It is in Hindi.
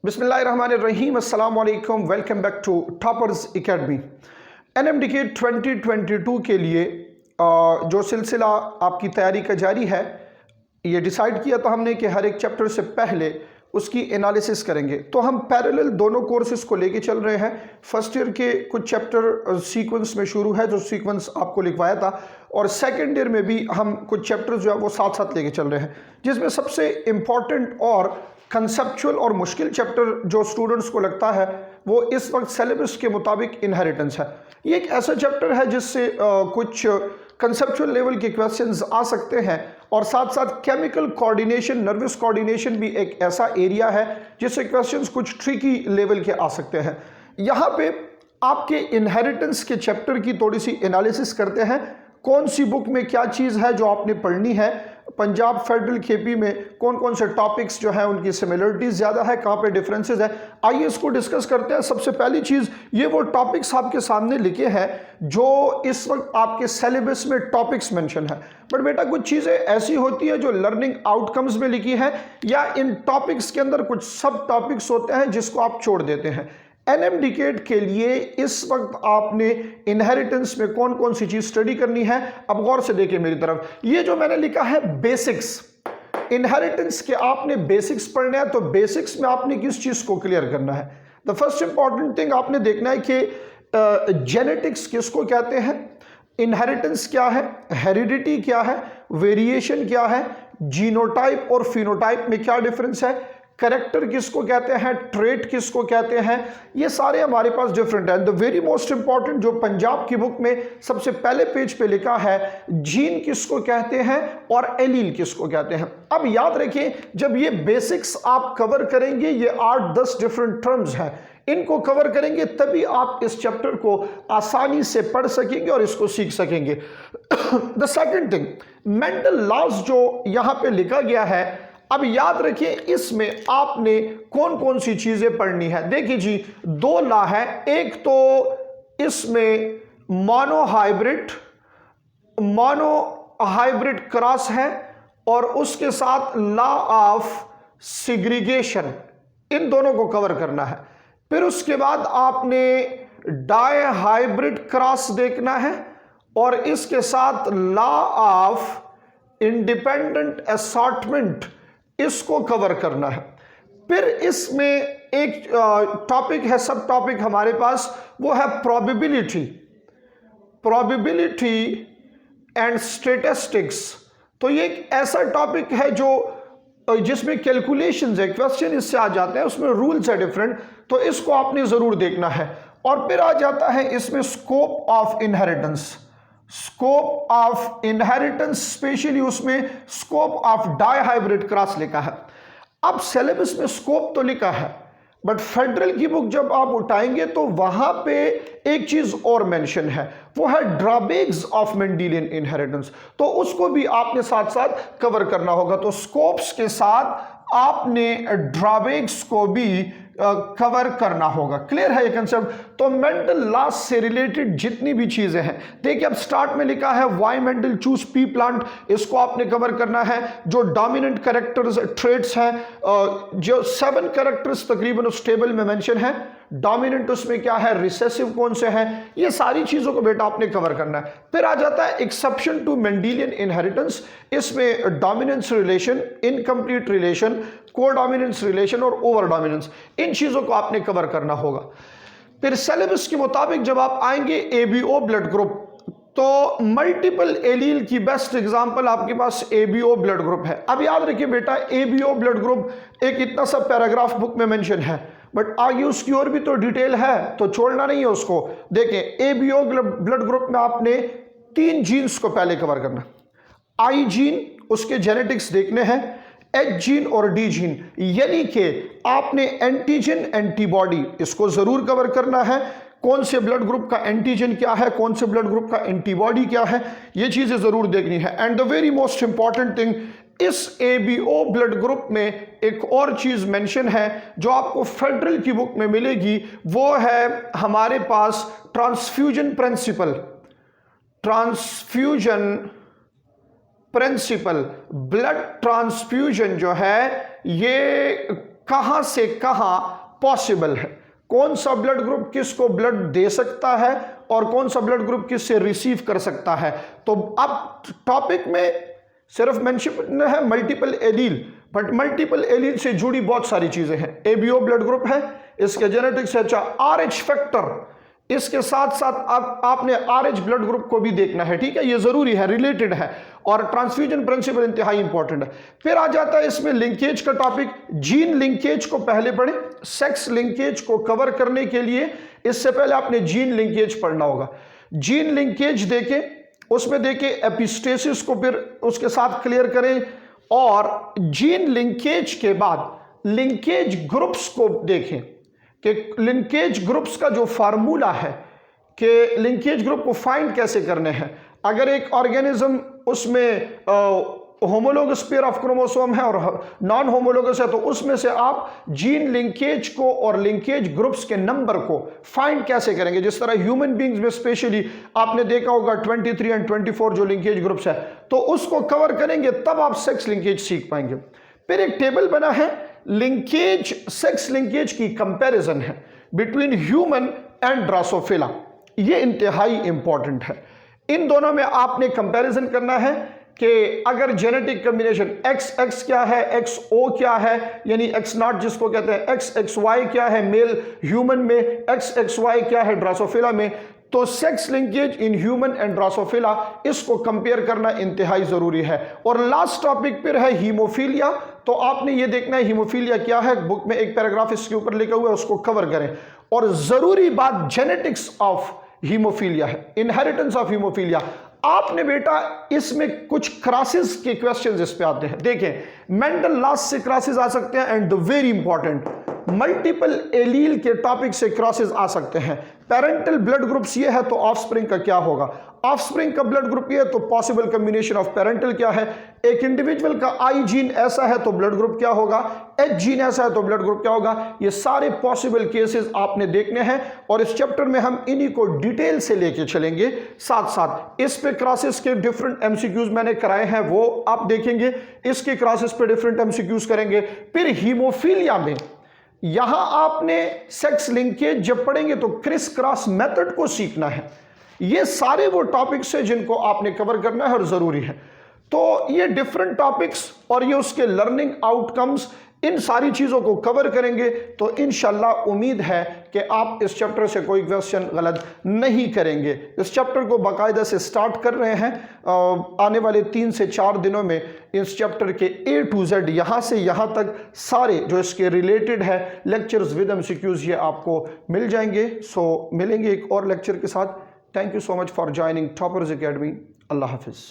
बिस्मिल्लाहिर्रहमानिर्रहीम अस्सलाम वालेकुम। Welcome back to Toppers Academy. NMDK 2022 के लिए जो सिलसिला आपकी तैयारी का जारी है, ये डिसाइड किया था हमने कि हर एक चैप्टर से पहले उसकी एनालिसिस करेंगे। तो हम पैरेलल दोनों कोर्सेज को लेके चल रहे हैं। फर्स्ट ईयर के कुछ चैप्टर सीक्वेंस में शुरू है, जो सीक्वेंस आपको लिखवाया था, और सेकेंड ईयर में भी हम कुछ चैप्टर जो है वो साथ साथ लेके चल रहे हैं, जिसमें सबसे इम्पॉर्टेंट और कंसेप्चुअल और मुश्किल चैप्टर जो स्टूडेंट्स को लगता है वो इस वक्त सिलेबस के मुताबिक इनहेरिटेंस है। ये एक ऐसा चैप्टर है जिससे कुछ कंसेप्चुअल लेवल के क्वेश्चंस आ सकते हैं, और साथ साथ केमिकल कोऑर्डिनेशन, नर्वस कोऑर्डिनेशन भी एक ऐसा एरिया है जिससे क्वेश्चंस कुछ ट्रिकी लेवल के आ सकते हैं। यहाँ पे आपके इनहेरिटेंस के चैप्टर की थोड़ी सी एनालिसिस करते हैं। कौन सी बुक में क्या चीज़ है जो आपने पढ़नी है, पंजाब फेडरल केपी में कौन कौन से टॉपिक्स जो हैं उनकी सिमिलरिटीज ज़्यादा है, कहाँ पे डिफरेंसेस है, आइए इसको डिस्कस करते हैं। सबसे पहली चीज़, ये वो टॉपिक्स आपके सामने लिखे हैं जो इस वक्त आपके सिलेबस में टॉपिक्स मेंशन है। बट बेटा कुछ चीज़ें ऐसी होती है जो लर्निंग आउटकम्स में लिखी है, या इन टॉपिक्स के अंदर कुछ सब टॉपिक्स होते हैं जिसको आप छोड़ देते हैं। एनएमडीकेट के लिए इस वक्त आपने इनहेरिटेंस में कौन कौन सी चीज स्टडी करनी है, अब गौर से देखिए मेरी तरफ। ये जो मैंने लिखा है बेसिक्स, इनहेरिटेंस के आपने बेसिक्स पढ़ने हैं, तो बेसिक्स में आपने किस चीज को क्लियर करना है। द फर्स्ट इंपॉर्टेंट थिंग आपने देखना है कि जेनेटिक्स किसको कहते हैं, इनहेरिटेंस क्या है, हेरिडिटी क्या है, वेरिएशन क्या है, जीनोटाइप और फिनोटाइप में क्या डिफरेंस है, करेक्टर किसको कहते हैं, ट्रेट किसको कहते हैं, ये सारे हमारे पास डिफरेंट है। द वेरी मोस्ट इंपॉर्टेंट जो पंजाब की बुक में सबसे पहले पेज पे लिखा है, जीन किसको कहते हैं और एलील किसको कहते हैं। अब याद रखिए, जब ये बेसिक्स आप कवर करेंगे, ये 8-10 डिफरेंट टर्म्स हैं, इनको कवर करेंगे तभी आप इस चैप्टर को आसानी से पढ़ सकेंगे और इसको सीख सकेंगे। The second thing, Mendel laws जो यहां पे लिखा गया है, अब याद रखिए इसमें आपने कौन कौन सी चीजें पढ़नी है। देखिए जी, 2 लॉ है। एक तो इसमें मोनो क्रॉस है, और उसके साथ लॉ ऑफ सिग्रीगेशन, इन दोनों को कवर करना है। फिर उसके बाद आपने डाई हाइब्रिड क्रॉस देखना है, और इसके साथ लॉ ऑफ इंडिपेंडेंट असॉर्टमेंट, इसको कवर करना है। फिर इसमें एक टॉपिक है, सब टॉपिक हमारे पास, वो है प्रोबेबिलिटी एंड स्टैटिस्टिक्स। तो ये एक ऐसा टॉपिक है जो जिसमें कैलकुलेशंस है, क्वेश्चन इससे आ जाते हैं, उसमें रूल्स है डिफरेंट, तो इसको आपने जरूर देखना है। और फिर आ जाता है इसमें स्कोप ऑफ इनहेरिटेंस, स्पेशली उसमें scope of dihybrid cross लिखा है। अब सिलेबस में स्कोप तो लिखा है, बट फेडरल की बुक जब आप उठाएंगे तो वहां पे एक चीज और मेंशन है, वो है ड्रॉबैक्स ऑफ मेंडेलियन इनहेरिटेंस, तो उसको भी आपने साथ साथ कवर करना होगा। तो स्कोप्स के साथ आपने ड्रॉबैक्स को भी कवर करना होगा। क्लियर है ये कंसेप्ट। तो मेंटल लॉस से रिलेटेड जितनी भी चीजें हैं, देखिए अब स्टार्ट में लिखा है why Mendel choose P plant, इसको आपने कवर करना है। जो डोमिनेंट कैरेक्टर्स ट्रेट्स हैं, जो 7 कैरेक्टर्स तकरीबन उस टेबल में मेंशन है, डोमिनेंट उसमें क्या है, रिसेसिव कौन से हैं, ये सारी चीजों को बेटा आपने कवर करना है। फिर आ जाता है एक्सेप्शन टू मेंडेलियन इनहेरिटेंस, इसमें dominance relation, incomplete relation, codominance relation और ओवर डोमिनेंस, इन चीजों को आपने कवर करना होगा। फिर सिलेबस के मुताबिक जब आप आएंगे एबीओ ब्लड ग्रुप, तो मल्टीपल एलील की बेस्ट एग्जांपल आपके पास एबीओ ब्लड ग्रुप है। अब याद रखिए बेटा, एबीओ ब्लड ग्रुप एक इतना सा पैराग्राफ बुक में मेंशन है, बट आगे उसकी और भी तो डिटेल है, तो छोड़ना नहीं है उसको। देखें, एबीओ ब्लड ग्रुप में आपने 3 जीन्स को पहले कवर करना, आई जीन, उसके जेनेटिक्स देखने हैं, एच जीन और डी जीन, यानी कि आपने एंटीजन एंटीबॉडी, इसको जरूर कवर करना है। कौन से ब्लड ग्रुप का एंटीजन क्या है, कौन से ब्लड ग्रुप का एंटीबॉडी क्या है, ये चीजें जरूर देखनी है। And the very most important thing, इस एबीओ ब्लड ग्रुप में एक और चीज मेंशन है जो आपको फेडरल की बुक में मिलेगी, वो है हमारे पास ट्रांसफ्यूजन प्रिंसिपल। ब्लड ट्रांसफ्यूजन जो है, ये कहां से कहां पॉसिबल है, कौन सा ब्लड ग्रुप किसको ब्लड दे सकता है और कौन सा ब्लड ग्रुप किससे रिसीव कर सकता है। तो अब टॉपिक में सिर्फ मेंशन है multiple allele, but multiple allele से जुड़ी बहुत सारी चीजें हैं। एबीओ ब्लड ग्रुप है, इसके जेनेटिक्स है, अच्छा आरएच फैक्टर, इसके साथ साथ आपने आरएच ब्लड ग्रुप को भी देखना है, ठीक है, ये जरूरी है, रिलेटेड है, और ट्रांसफ्यूजन प्रिंसिपल इंतहाई इंपॉर्टेंट है। फिर आ जाता है इसमें लिंकेज का टॉपिक, जीन लिंकेज को पहले पढ़े, सेक्स लिंकेज को कवर करने के लिए इससे पहले आपने जीन लिंकेज पढ़ना होगा। जीन लिंकेज देखें, उसमें देखें एपिस्टेसिस को, फिर उसके साथ क्लियर करें, और जीन लिंकेज के बाद लिंकेज ग्रुप्स को देखें कि लिंकेज ग्रुप्स का जो फार्मूला है कि लिंकेज ग्रुप को फाइंड कैसे करने हैं। अगर एक ऑर्गेनिज्म उसमें होमोलोगस पेयर ऑफ क्रोमोसोम है और नॉन होमोलोगस है, तो उसमें से आप जीन लिंकेज को और लिंकेज ग्रुप्स के नंबर को फाइंड कैसे करेंगे। जिस तरह ह्यूमन बींग्स में स्पेशली आपने देखा होगा 23 एंड 24 जो लिंकेज ग्रुप्स है, तो उसको कवर करेंगे, तब आप सेक्स लिंकेज सीख पाएंगे। फिर एक टेबल बना है लिंकेज, सेक्स लिंकेज की कंपैरिजन है बिटवीन ह्यूमन एंड ड्रोसोफिला, ये इंतहाई इंपॉर्टेंट है। इन दोनों में आपने कंपैरिजन करना है कि अगर जेनेटिक कॉम्बिनेशन XX क्या है, XO क्या है, यानी X0 जिसको कहते हैं, XXY क्या है मेल ह्यूमन में, XXY क्या है ड्रोसोफिला में, तो sex linkage in human and Drosophila, इसको कंपेयर करना इंतहाई जरूरी है। और लास्ट टॉपिक फिर है हीमोफीलिया, तो आपने ये देखना है हीमोफीलिया क्या है, बुक में एक पैराग्राफ इसके ऊपर लिखा हुआ है, उसको कवर करें। और जरूरी बात जेनेटिक्स ऑफ हीमोफीलिया है, इनहेरिटेंस ऑफ हीमोफीलिया। आपने बेटा इसमें कुछ क्रासेस के क्वेश्चंस इस पे आते हैं, देखें मेंडल लॉस से क्रासेस आ सकते हैं, and the very important multiple allele के टॉपिक से क्रॉसेस आ सकते हैं। पेरेंटल ब्लड ग्रुप्स ये है तो ऑफस्प्रिंग का क्या होगा, ऑफस्प्रिंग का ब्लड ग्रुप ये है तो पॉसिबल कॉम्बिनेशन ऑफ पेरेंटल क्या है, एक इंडिविजुअल का आई जीन ऐसा है तो ब्लड ग्रुप क्या होगा, एच जीन ऐसा है तो ब्लड ग्रुप क्या होगा, ये सारे पॉसिबल केसेस आपने देखने हैं। और इस चैप्टर में हम इन्हीं को डिटेल से लेके चलेंगे, साथ साथ इस पे क्रॉसेस के डिफरेंट एमसीक्यूज मैंने कराए हैं, वो आप देखेंगे, इसके क्रॉसेस पे डिफरेंट एमसीक्यूज करेंगे। फिर हीमोफीलिया में यहां आपने सेक्स लिंकेज जब पढ़ेंगे तो क्रिस क्रॉस मेथड को सीखना है। ये सारे वो टॉपिक्स हैं जिनको आपने कवर करना है और जरूरी है। तो ये डिफरेंट टॉपिक्स और ये उसके लर्निंग आउटकम्स, इन सारी चीजों को कवर करेंगे तो इंशाल्लाह उम्मीद है कि आप इस चैप्टर से कोई क्वेश्चन गलत नहीं करेंगे। इस चैप्टर को बाकायदा से स्टार्ट कर रहे हैं, आने वाले 3 से 4 दिनों में इस चैप्टर के A to Z यहाँ से यहाँ तक सारे जो इसके रिलेटेड है लेक्चर्स विद एमसीक्यूज ये आपको मिल जाएंगे। सो मिलेंगे एक और लेक्चर के साथ। Thank you so much for joining Toppers Academy. अल्लाह हाफिज़।